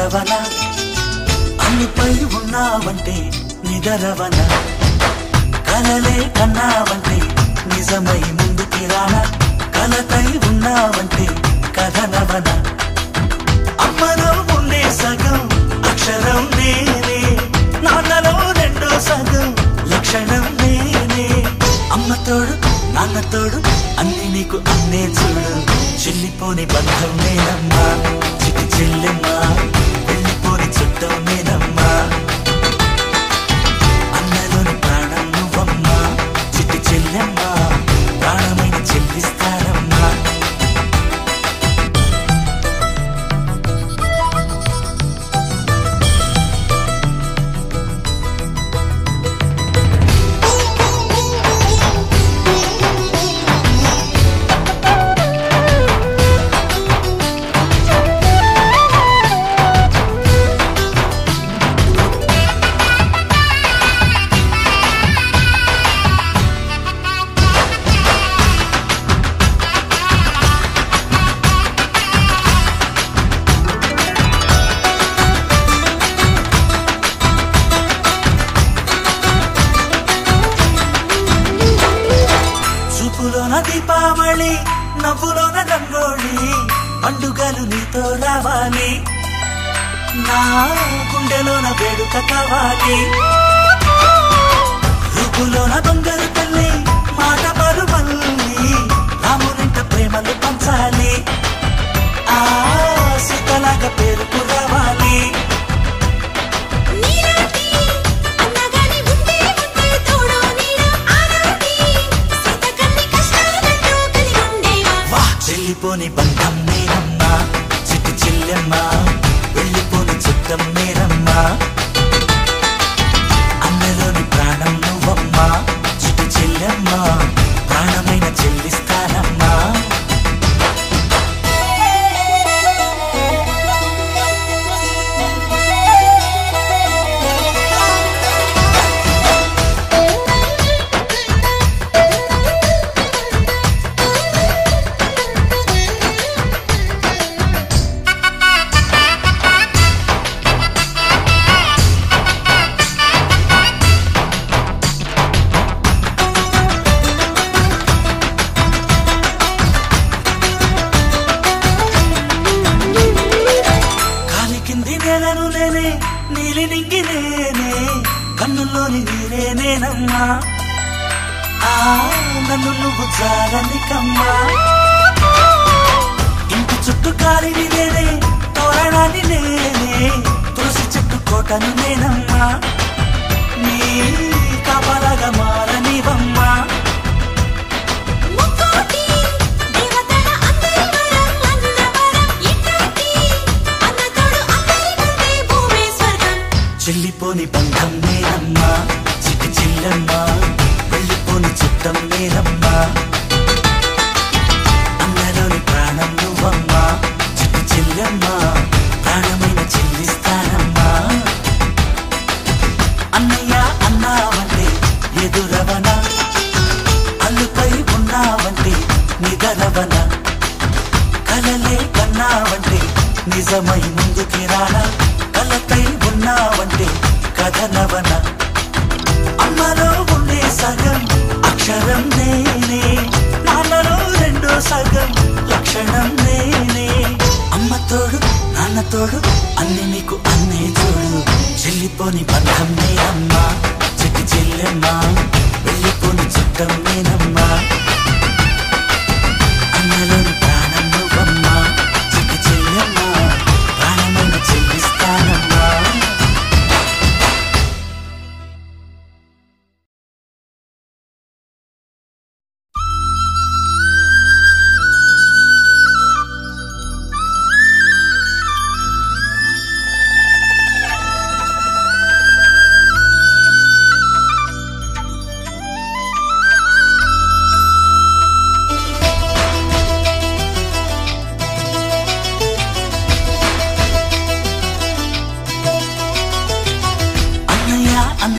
నిదరవన అన్నిపై ఉన్నావంటే నిదరవన కలలే కన్నావంటే నిజమై ముందుకి రానా కలతై ఉన్నావంటే కథనవన అమ్మలో ఉండే సగం అక్షరం నేనే నాన్నలో రెండో సగం లక్షణం నేనే అమ్మ తోడు నాన్న తోడు అన్ని నీకు అన్నే చూడు చెల్లిపోని బంధం నేనమ్మా చిట్టి చెల్లెమ్మా వెళ్ళిపోని చుట్టం నేనమ్మా అన్నలోని ప్రాణం నువ్వమ్మా చిట్టి చెల్లెమ్మా ప్రాణమైన చెల్లిస్తానమ్మా దీపావళి నవ్వులోన రంగోళి పండుగలు నీతో రావాలి నా గుండెలోన వేడుక కావాలి రూపులోన దొంగలు తల్లి మాట పరువల్లి రామునింట ప్రేమలు పంచాలి ఆ సీతలాగా పేరుకు రావాలి వెళ్ళిపోని బంధం నేనమ్మా చిట్టి చెల్లెమ్మా వెళ్ళిపోని చుట్టం నేనమ్మా అన్నలోని ప్రాణం నువ్వమ్మా చిట్టి చెల్లెమ్మా ప్రాణమైన చెల్లిస్తానమ్మా నీలి నింగి నేనే కన్నుల్లోని నీరే నేనమ్మా ఆ నన్ను నువ్వు చాలనికమ్మా ఇంటి చుట్టూ కాలిని నేనే తోరణాన్ని నేనే తులసి చెట్టు కోటను నేనమ్మా నీ కాపలాగా మారనివమ్మా చెల్లిపోని బంధం నేనమ్మా చిట్టి చెల్లెమ్మా వెళ్ళిపోని చుట్టం నేనమ్మా అన్నలోని ప్రాణం నువ్వమ్మా చిట్టి చెల్లెమ్మా ప్రాణమైన చెల్లిస్తానమ్మా అన్నయ్య అన్నావంటే ఎదురవన అల్లుపై ఉన్నావంటే నిదరవన కలలే కన్నావంటే నిజమై ముందుకి రానా కలతై ఉన్నావంటే కథనవన అమ్మలో ఉండే సగం అక్షరం నేనే నాన్నలో రెండో సగం లక్షణం నేనే అమ్మ తోడు నాన్న తోడు అన్ని నీకు అన్నే చూడు చెల్లిపోని బంధం నేనమ్మా చిట్టి చెల్లెమ్మా వెళ్ళిపోని చుట్టం నేనమ్మా